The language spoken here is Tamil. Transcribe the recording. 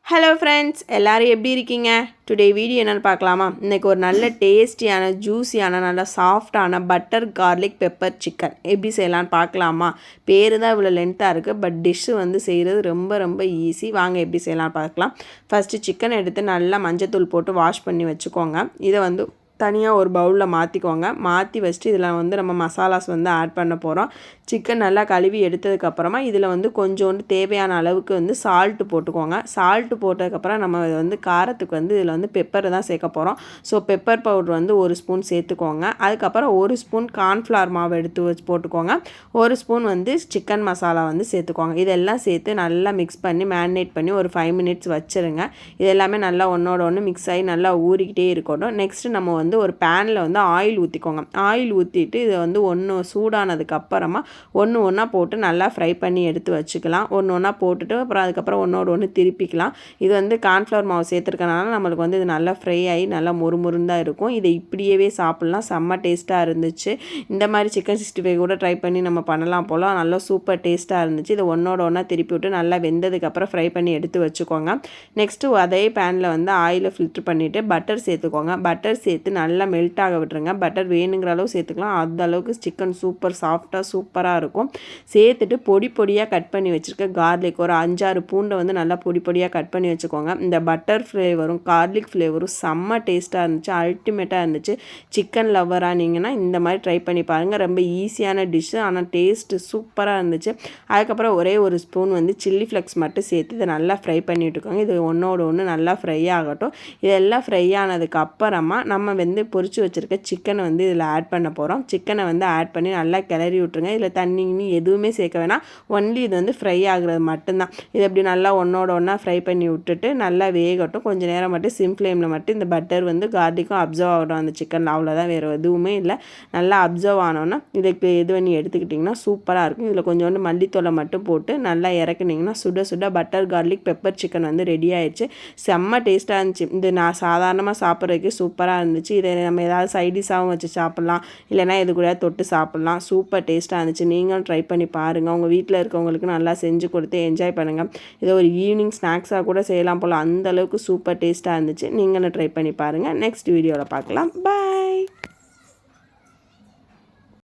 ஹலோ ஃப்ரெண்ட்ஸ், எல்லோரும் எப்படி இருக்கீங்க? டுடே வீடியோ என்னென்னு பார்க்கலாமா? இன்றைக்கி ஒரு நல்ல டேஸ்டியான ஜூஸியான நல்ல சாஃப்டான பட்டர் கார்லிக் பெப்பர் சிக்கன் எப்படி செய்யலான்னு பார்க்கலாமா? பேர் தான் இவ்வளோ லென்த்தாக இருக்குது, பட் டிஷ்ஷு வந்து செய்கிறது ரொம்ப ரொம்ப ஈஸி. வாங்க எப்படி செய்யலான்னு பார்க்கலாம். ஃபஸ்ட்டு சிக்கன் எடுத்து நல்லா மஞ்சத்தூள் போட்டு வாஷ் பண்ணி வச்சுக்கோங்க. இதை வந்து தனியாக ஒரு பவுலில் மாற்றிக்கோங்க. மாற்றி வச்சுட்டு இதில் வந்து நம்ம மசாலாஸ் வந்து ஆட் பண்ண போகிறோம். சிக்கன் நல்லா கழுவி எடுத்ததுக்கப்புறமா இதில் வந்து கொஞ்சோண்டு தேவையான அளவுக்கு வந்து சால்ட்டு போட்டுக்கோங்க. சால்ட்டு போட்டதுக்கப்புறம் நம்ம வந்து காரத்துக்கு வந்து இதில் வந்து பெப்பர் தான் சேர்க்க போகிறோம். ஸோ பெப்பர் பவுடர் வந்து 1 ஸ்பூன் சேர்த்துக்கோங்க. அதுக்கப்புறம் 1 ஸ்பூன் கார்ன்ஃப்ளவர் மாவு எடுத்து வச்சு போட்டுக்கோங்க. 1 ஸ்பூன் வந்து சிக்கன் மசாலா வந்து சேர்த்துக்கோங்க. இதெல்லாம் சேர்த்து நல்லா மிக்ஸ் பண்ணி மேரினேட் பண்ணி ஒரு 5 மினிட்ஸ் வச்சுருங்க. இது எல்லாமே நல்லா ஒன்றோட ஒன்று மிக்ஸ் ஆகி நல்லா ஊறிக்கிட்டே இருக்கட்டும். நெக்ஸ்ட்டு நம்ம வந்து ஒரு பேனில் வந்து ஆயில் ஊற்றிக்கோங்க. ஆயில் ஊற்றிட்டு இதை வந்து சூடானதுக்கப்புறமா ஒன்று ஒன்றா போட்டு நல்லா ஃப்ரை பண்ணி எடுத்து வச்சுக்கலாம். ஒன்று ஒன்றா போட்டுட்டு அப்புறம் அதுக்கப்புறம் ஒன்றோட ஒன்று திருப்பிக்கலாம். இது வந்து கார்ன்ஃப்ளவர் மாவு சேர்த்துருக்கனால நம்மளுக்கு வந்து இது நல்லா ஃப்ரை ஆகி நல்லா மொறுமொறுன்னு தான் இருக்கும். இதை இப்படியே சாப்பிட்லாம். செம்ம டேஸ்ட்டாக இருந்துச்சு. இந்த மாதிரி சிக்கன் 65 கூட ட்ரை பண்ணி நம்ம பண்ணலாம் போல். நல்லா சூப்பர் டேஸ்ட்டாக இருந்துச்சு. இதை ஒன்றோட ஒன்றா திருப்பி விட்டு நல்லா வெந்ததுக்கப்புறம் ஃப்ரை பண்ணி எடுத்து வச்சுக்கோங்க. நெக்ஸ்ட்டு அதே பேனில் வந்து ஆயிலை ஃபில்ட்ரு பண்ணிவிட்டு பட்டர் சேர்த்துக்கோங்க. பட்டர் சேர்த்து நல்லா மெல்ட் ஆக விட்டுருங்க. பட்டர் வேணுங்கிற அளவு சேர்த்துக்கலாம். அந்த அளவுக்கு சிக்கன் சூப்பர் சாஃப்டாக சூப்பராக இருக்கும். சேர்த்துட்டு பொடி பொடியாக கட் பண்ணி வச்சுருக்க கார்லிக் ஒரு 5-6 பூண்டை வந்து நல்லா பொடி பொடியாக கட் பண்ணி வச்சுக்கோங்க. இந்த பட்டர் ஃப்ளேவரும் கார்லிக் ஃப்ளேவரும் செம்ம டேஸ்ட்டாக இருந்துச்சு. அல்டிமேட்டாக இருந்துச்சு. சிக்கன் லவ்வரானீங்கன்னா இந்த மாதிரி ட்ரை பண்ணி பாருங்கள். ரொம்ப ஈஸியான டிஷ்ஷு, ஆனால் டேஸ்ட்டு சூப்பராக இருந்துச்சு. அதுக்கப்புறம் ஒரே ஒரு ஸ்பூன் வந்து சில்லி ஃப்ளெக்ஸ் மட்டும் சேர்த்து இதை நல்லா ஃப்ரை பண்ணி விட்டுக்கோங்க. இது ஒன்றோட ஒன்று நல்லா ஃப்ரை ஆகட்டும். இதெல்லாம் ஃப்ரை ஆனதுக்கு அப்புறமா நம்ம வந்து பொரிச்சு வச்சுருக்க சிக்கனை வந்து இதில் ஆட் பண்ண போகிறோம். சிக்கனை வந்து ஆட் பண்ணி நல்லா கிளறி விட்ருங்க. இதில் தண்ணி எதுவுமே சேர்க்க வேணாம். ஒன்லி இது வந்து ஃப்ரை ஆகுறது மட்டும்தான். இது அப்படி நல்லா ஒன்றோட ஒன்றா ஃப்ரை பண்ணி விட்டுட்டு நல்லா வேகட்டும். கொஞ்சம் நேரம் மட்டும் சிம் ஃப்ளேமில் மட்டும் இந்த பட்டர் வந்து கார்லிக்கும் அப்சர்வ் ஆகட்டும் அந்த சிக்கனில். அவ்வளோதான், வேறு எதுவுமே இல்லை. நல்லா அப்சர்வ் ஆனோன்னா இதுக்கு இது பண்ணி எடுத்துக்கிட்டிங்கன்னா சூப்பராக இருக்கும். இதில் கொஞ்சோண்டு மல்லித்தூளை மட்டும் போட்டு நல்லா இறக்குனிங்கன்னா சுட சுட பட்டர் கார்லிக் பெப்பர் சிக்கன் வந்து ரெடி ஆயிடுச்சு. செம்ம டேஸ்ட்டாக இருந்துச்சு. இது நான் சாதாரணமாக சாப்பிட்றதுக்கு சூப்பராக இருந்துச்சு. இதை நம்ம ஏதாவது சைடிஷாகவும் வச்சு சாப்பிட்லாம், இல்லைனா இது கூட தொட்டு சாப்பிட்லாம். சூப்பர் டேஸ்ட்டாக இருந்துச்சு. நீங்களும் ட்ரை பண்ணி பாருங்கள். உங்கள் வீட்டில் இருக்கவங்களுக்கு நல்லா செஞ்சு கொடுத்து என்ஜாய் பண்ணுங்கள். இதை ஒரு ஈவினிங் ஸ்நாக்ஸாக கூட செய்யலாம் போல். அந்தளவுக்கு சூப்பர் டேஸ்ட்டாக இருந்துச்சு. நீங்களும் ட்ரை பண்ணி பாருங்கள். நெக்ஸ்ட் வீடியோவில் பார்க்கலாம். பாய்.